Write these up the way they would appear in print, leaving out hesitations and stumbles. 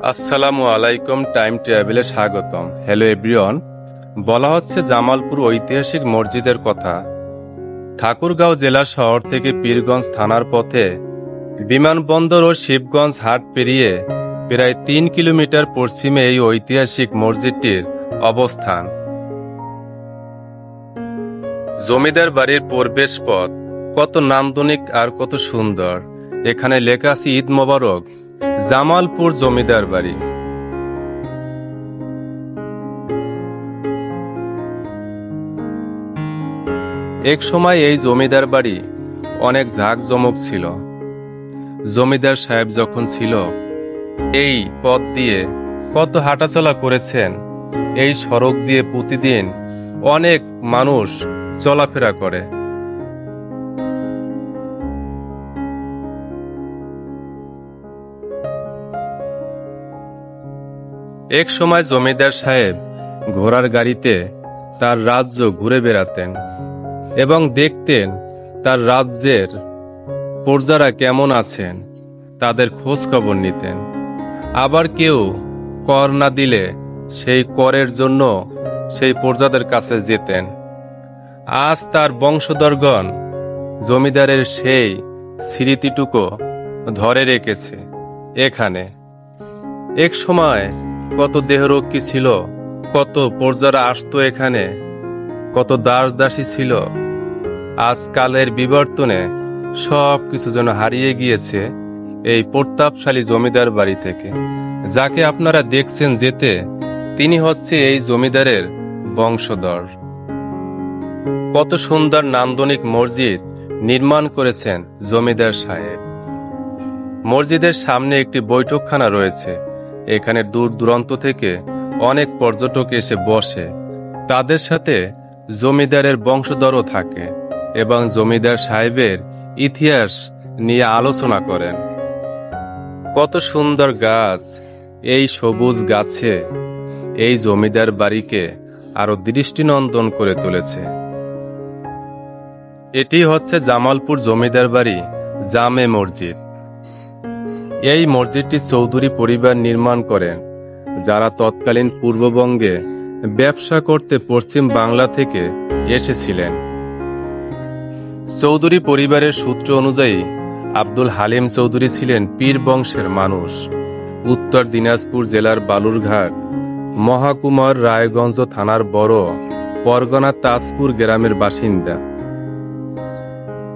আসসালামু আলাইকুম, টাইম ট্রাভেলে স্বাগতম। Hello everyone. বলা হচ্ছে জামালপুর ঐতিহাসিক মসজিদের কথা। ঠাকুরগাঁও জেলার শহর থেকে পীরগঞ্জ থানার পথে বিমানবন্দর ও শিবগঞ্জ হাট পেরিয়ে প্রায় ৩ কিলোমিটার পশ্চিমে এই ঐতিহাসিক মসজিদটির অবস্থান। জমিদার বাড়ির প্রবেশ পথ কত নান্দনিক আর কত সুন্দর। এখানে লেখা আছে ঈদ মোবারক, জামালপুর জমিদার বাড়ি। এক সময় এই জমিদার বাড়ি অনেক ঝাঁকজমক ছিল। জমিদার সাহেব যখন ছিল, এই পথ দিয়ে কত হাঁটাচলা করেছেন। এই সড়ক দিয়ে প্রতিদিন অনেক মানুষ চলাফেরা করে। এক সময় জমিদার সাহেব ঘোড়ার গাড়িতে তার রাজ্য ঘুরে বেড়াতেন এবং দেখতেন তার রাজ্যের প্রজারা কেমন আছেন, তাদের খোঁজ খবর নিতেন। আবার কেউ কর না দিলে সেই করের জন্য সেই প্রজাদের কাছে যেতেন। আজ তার বংশধরগণ জমিদারের সেই স্মৃতিটুকু ধরে রেখেছে এখানে। এক সময় কত দেহরক্ষী ছিল, কত প্রজারা আসতো এখানে, কত দাস দাসী ছিল। আজকালের বিবর্তনে সব কিছু যেন হারিয়ে গিয়েছে এই প্রতাপশালী জমিদার বাড়ি থেকে। যাকে আপনারা দেখছেন যেতে, তিনি হচ্ছে এই জমিদারের বংশধর। কত সুন্দর নান্দনিক মসজিদ নির্মাণ করেছেন জমিদার সাহেব। মসজিদের সামনে একটি বৈঠকখানা রয়েছে। এখানে দূর দূরান্ত থেকে অনেক পর্যটক এসে বসে। তাদের সাথে জমিদারের বংশধরও থাকে এবং জমিদার সাহেবের ইতিহাস নিয়ে আলোচনা করেন। কত সুন্দর গাছ! এই সবুজ গাছে এই জমিদার বাড়িকে আরো দৃষ্টিনন্দন করে তুলেছে। এটি হচ্ছে জামালপুর জমিদার বাড়ি জামে মসজিদ। এই মসজিদটি চৌধুরী পরিবার নির্মাণ করেন, যারা তৎকালীন পূর্ববঙ্গে ব্যবসা করতে পশ্চিম বাংলা থেকে এসেছিলেন। চৌধুরী পরিবারের সূত্র অনুযায়ী আব্দুল হালিম চৌধুরী ছিলেন পীর বংশের মানুষ। উত্তর দিনাজপুর জেলার বালুরঘাট মহকুমার রায়গঞ্জ থানার বড় পরগনা তাজপুর গ্রামের বাসিন্দা।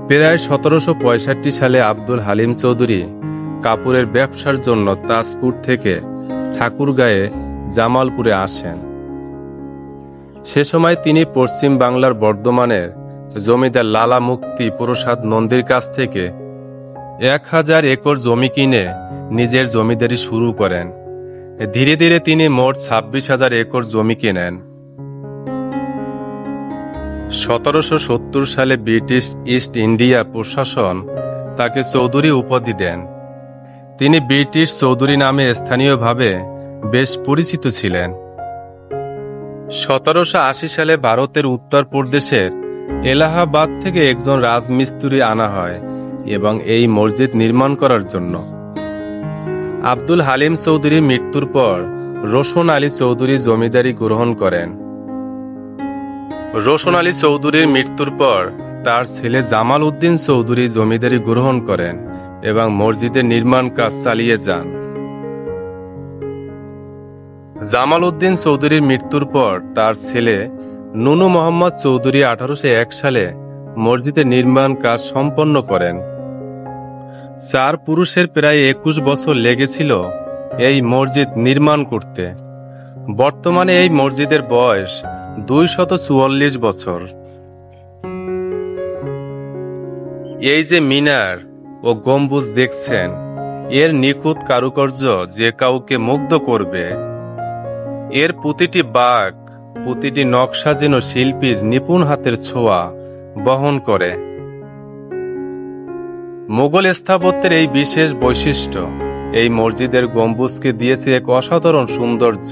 প্রায় ১৭৬৫ সালে আব্দুল হালিম চৌধুরী কাপড়ের ব্যবসার জন্য তাজপুর থেকে ঠাকুরগাঁয়ে জামালপুরে আসেন। সে সময় তিনি পশ্চিম বাংলার বর্ধমানের জমিদার লালা মুক্তি প্রসাদ নন্দীর কাছ থেকে ১,০০০ একর জমি কিনে নিজের জমিদারি শুরু করেন। ধীরে ধীরে তিনি মোট ২৬,০০০ একর জমি কেনেন। ১৭৭০ সালে ব্রিটিশ ইস্ট ইন্ডিয়া প্রশাসন তাকে চৌধুরী উপাধি দেন। তিনি ব্রিটিশ চৌধুরী নামে স্থানীয়ভাবে বেশ পরিচিত ছিলেন। ১৭৮০ সালে ভারতের উত্তরপ্রদেশের এলাহাবাদ থেকে একজন রাজমিস্ত্রি আনা হয় এবং এই মসজিদ নির্মাণ করার জন্য। আব্দুল হালিম চৌধুরীর মৃত্যুর পর রোশন আলী চৌধুরী জমিদারি গ্রহণ করেন। রোশন আলী চৌধুরীর মৃত্যুর পর তার ছেলে জামাল উদ্দিন চৌধুরী জমিদারি গ্রহণ করেন এবং মসজিদের নির্মাণ কাজ চালিয়ে যান। জামাল উদ্দিন চৌধুরীর মৃত্যুর পর তার ছেলে নুনু মোহাম্মদ চৌধুরী ১৮০১ সালে মসজিদের নির্মাণ কাজ সম্পন্ন করেন। ৪ পুরুষের প্রায় ২১ বছর লেগেছিল এই মসজিদ নির্মাণ করতে। বর্তমানে এই মসজিদের বয়স ২৪৪ বছর। এই যে মিনার ও গম্বুজ দেখছেন, এর নিখুঁত কারুকার্য যে কাউকে মুগ্ধ করবে। এর প্রতিটি বাঁক, প্রতিটি নকশা যেন শিল্পীর নিপুণ হাতের ছোঁয়া বহন করে। মুঘল স্থাপত্যের এই বিশেষ বৈশিষ্ট্য এই মসজিদের গম্বুজকে দিয়েছে এক অসাধারণ সৌন্দর্য।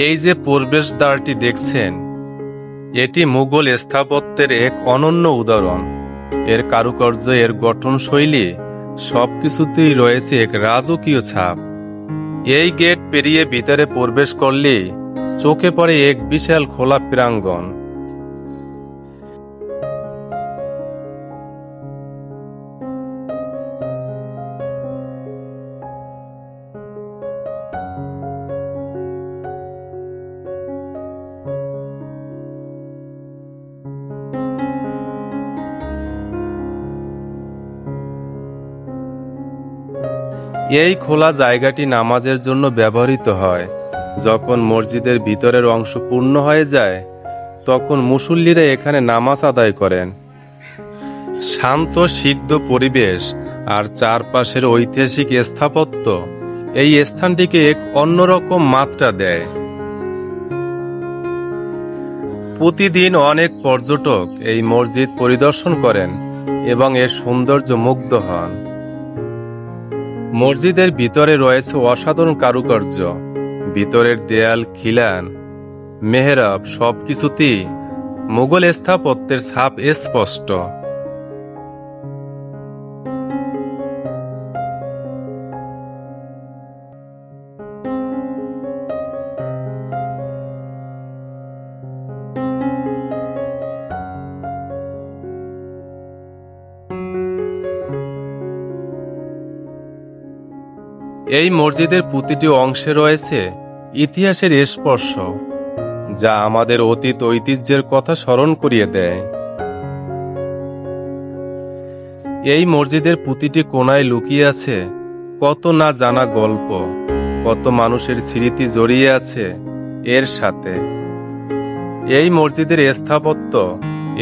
এই যে প্রবেশদ্বারটি দেখছেন, এটি মুঘল স্থাপত্যের এক অনন্য উদাহরণ। এর কারুকার্য, এর গঠনশৈলী সবকিছুতেই রয়েছে এক রাজকীয় ছাপ। এই গেট পেরিয়ে ভিতরে প্রবেশ করলেই চোখে পড়ে এক বিশাল খোলা প্রাঙ্গণ। এই খোলা জায়গাটি নামাজের জন্য ব্যবহৃত হয়। যখন মসজিদের ভিতরের অংশ পূর্ণ হয়ে যায় তখন মুসল্লিরা এখানে নামাজ আদায় করেন। শান্ত সিগ্ধ পরিবেশ আর চারপাশের ঐতিহাসিক স্থাপত্য এই স্থানটিকে এক অন্যরকম মাত্রা দেয়। প্রতিদিন অনেক পর্যটক এই মসজিদ পরিদর্শন করেন এবং এর সৌন্দর্য মুগ্ধ হন। মসজিদের ভিতরে রয়েছে অসাধারণ কারুকার্য। ভিতরের দেয়াল, খিলান, মেহরাব সবকিছুতেই মুঘল স্থাপত্যের ছাপ স্পষ্ট। এই মসজিদের প্রতিটি অংশে রয়েছে ইতিহাসের স্পর্শ, যা আমাদের অতীত ঐতিহ্যের কথা স্মরণ করিয়ে দেয়। এই মসজিদের প্রতিটি কোণায় লুকিয়ে আছে কত না জানা গল্প, কত মানুষের স্মৃতি জড়িয়ে আছে এর সাথে। এই মসজিদের স্থাপত্য,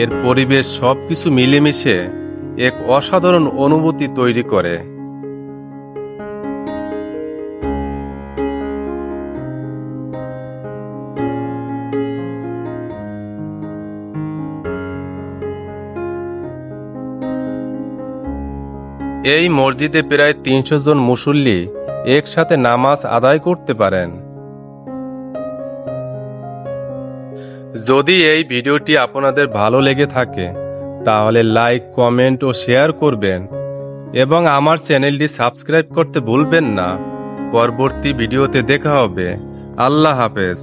এর পরিবেশ সবকিছু মিলেমিশে এক অসাধারণ অনুভূতি তৈরি করে। এই মসজিদে প্রায় ৩০০ জন মুসল্লি একসাথে নামাজ আদায় করতে পারেন। যদি এই ভিডিওটি আপনাদের ভালো লেগে থাকে তাহলে লাইক, কমেন্ট ও শেয়ার করবেন এবং আমার চ্যানেলটি সাবস্ক্রাইব করতে ভুলবেন না। পরবর্তী ভিডিওতে দেখা হবে। আল্লাহ হাফেজ।